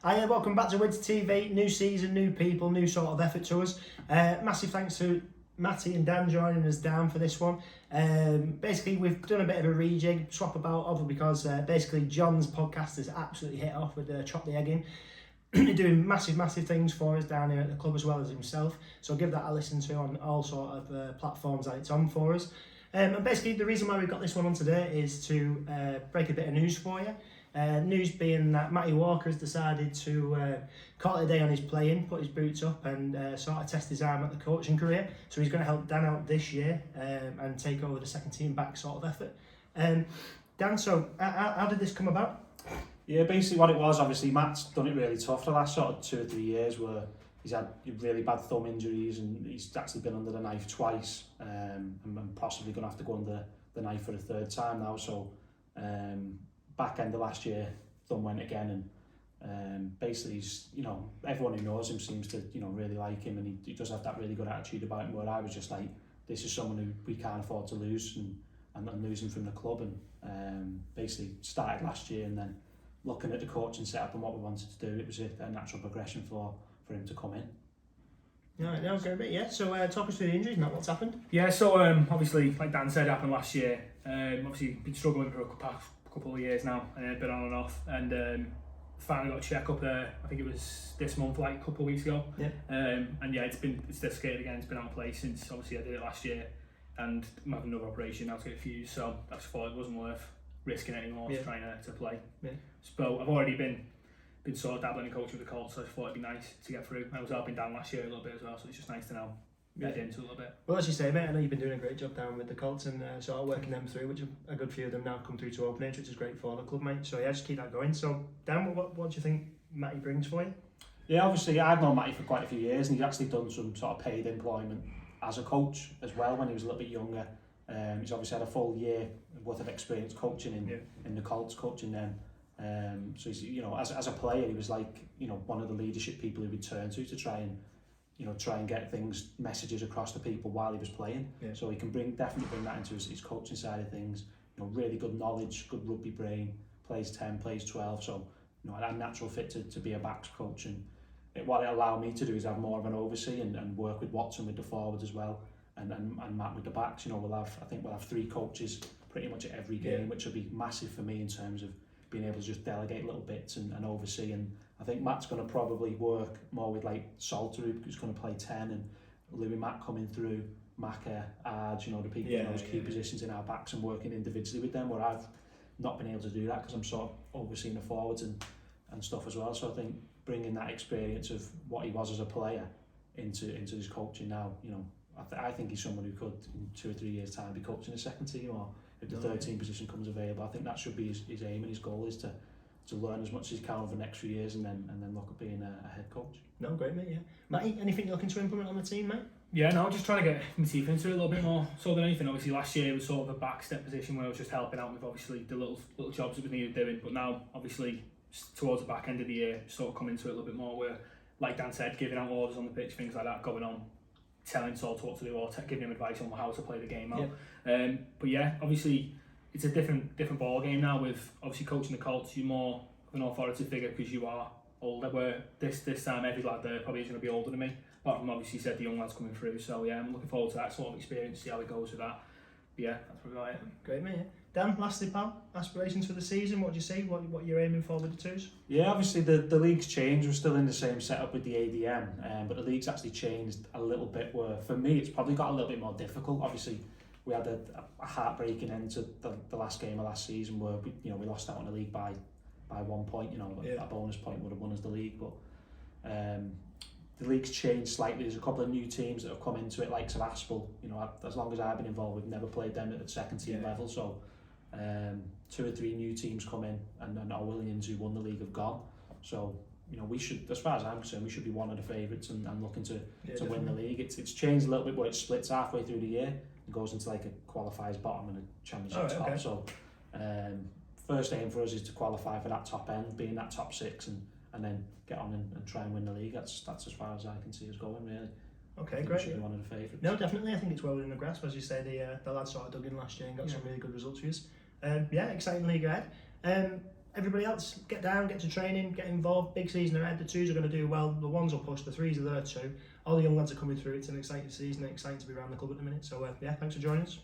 Hi, welcome back to Winter TV. New season, new people, new sort of effort to us. Massive thanks to Matty and Dan joining us down for this one. Basically, we've done a bit of a rejig, swap about over because basically John's podcast has absolutely hit off with Chop the Egg In. They're doing massive things for us down here at the club as well as himself. So give that a listen to on all sort of platforms that it's on for us. And basically the reason why we've got this one on today is to break a bit of news for you. News being that Matty Walker has decided to call it a day on his playing, put his boots up and sort of test his arm at the coaching career. So he's going to help Dan out this year and take over the second team back sort of effort. Dan, so how did this come about? Yeah, basically what it was, obviously Matt's done it really tough the last sort of 2 or 3 years where he's had really bad thumb injuries and he's actually been under the knife twice and possibly going to have to go under the knife for a third time now. So back end of last year, thumb went again and basically he's, everyone who knows him seems to, really like him and he does have that really good attitude about him where I was just like, this is someone who we can't afford to lose and lose him from the club and basically started last year and then looking at the coaching setup and what we wanted to do, it was a natural progression for him to come in. Right, now okay, but yeah. So talk us through the injuries, Matt. What's happened? Yeah, so obviously, like Dan said, it happened last year. Obviously, been struggling for a couple of years now, been on and off, and finally got a check up there. I think it was this month, like a couple of weeks ago. Yeah. And yeah, it's dislocated again. It's been out of place since obviously I did it last year, and I'm having another operation now to get fused. So I just thought it wasn't worth risking it anymore trying to play. Yeah. So I've already been sort of dabbling in coaching with the Colts, so I just thought it'd be nice to get through. I was helping Dan last year a little bit as well, so it's just nice to now get into a little bit. Well, as you say, mate, I know you've been doing a great job down with the Colts and sort of working them through, which a good few of them now come through to open age, which is great for the club, mate. So yeah, just keep that going. So Dan, what do you think Matty brings for you? Yeah, obviously I've known Matty for quite a few years and he's actually done some sort of paid employment as a coach as well when he was a little bit younger. He's obviously had a full year worth of experience coaching in the Colts, coaching them. So he's, as a player, he was like, one of the leadership people he would turn to try and get messages across to people while he was playing. Yeah. So he can definitely bring that into his coaching side of things. Really good knowledge, good rugby brain, plays 10, plays 12. So, a natural fit to be a backs coach. And what it allowed me to do is have more of an oversee and work with Watson with the forwards as well. And Matt with the backs. We'll have 3 coaches pretty much at every game, which will be massive for me in terms of being able to just delegate little bits and oversee. And I think Matt's going to probably work more with like Salter, who's going to play 10, and Louis Mack coming through, Maka, Arj, the people in those key positions in our backs and working individually with them, where I've not been able to do that because I'm sort of overseeing the forwards and stuff as well. So I think bringing that experience of what he was as a player into his coaching now, I think he's someone who could in 2 or 3 years time be coaching a second team, or if the third team position comes available. I think that should be his aim and his goal is to learn as much as he can over the next few years and then look at being a head coach. No, great mate, yeah. Matty, anything you're looking to implement on the team, mate? Yeah, no, just trying to get my teeth into it a little bit more so than anything. Obviously last year was sort of a backstep position where I was just helping out with obviously the little jobs that we needed doing, but now obviously towards the back end of the year sort of come into it a little bit more where, like Dan said, giving out orders on the pitch, things like that, going on, telling Saul what to do or giving him advice on how to play the game out. Yeah. But yeah, obviously it's a different ball game now with obviously coaching the Colts. You're more of an authority figure because you are older, where this time every lad there probably is going to be older than me, apart from obviously said the young lads coming through. So yeah, I'm looking forward to that sort of experience, see how it goes with that. But yeah, that's probably about it. Great mate. Dan, lastly pal, aspirations for the season, what do you see, what you're aiming for with the twos? Yeah, obviously the league's changed. We're still in the same setup with the ADM, but the league's actually changed a little bit where for me it's probably got a little bit more difficult. Obviously we had a heartbreaking end to the last game of last season where we lost out on the league by 1 point. A bonus point would have won us the league, but the league's changed slightly. There's a couple of new teams that have come into it, likes of Aspel. As long as I've been involved, we've never played them at the second team level. So 2 or 3 new teams come in, and our Williams, who won the league, have gone. So we should, as far as I'm concerned, we should be one of the favourites and looking to win the league. It's changed a little bit where it splits halfway through the year. It goes into like a qualifiers bottom and a championship top. Okay. So first aim for us is to qualify for that top end, being that top 6, and then get on and try and win the league. That's as far as I can see us going, really. Okay, great. Should be one of the favourites. No, definitely. I think it's well within the grasp, as you say. The lads sort of dug in last year and got some really good results for us. Yeah, exciting league ahead. everybody else, get down, get to training, get involved. Big season ahead. The 2s are going to do well. The 1s will push. The 3s are there too. All the young lads are coming through. It's an exciting season. Exciting to be around the club at the minute. So yeah, thanks for joining us.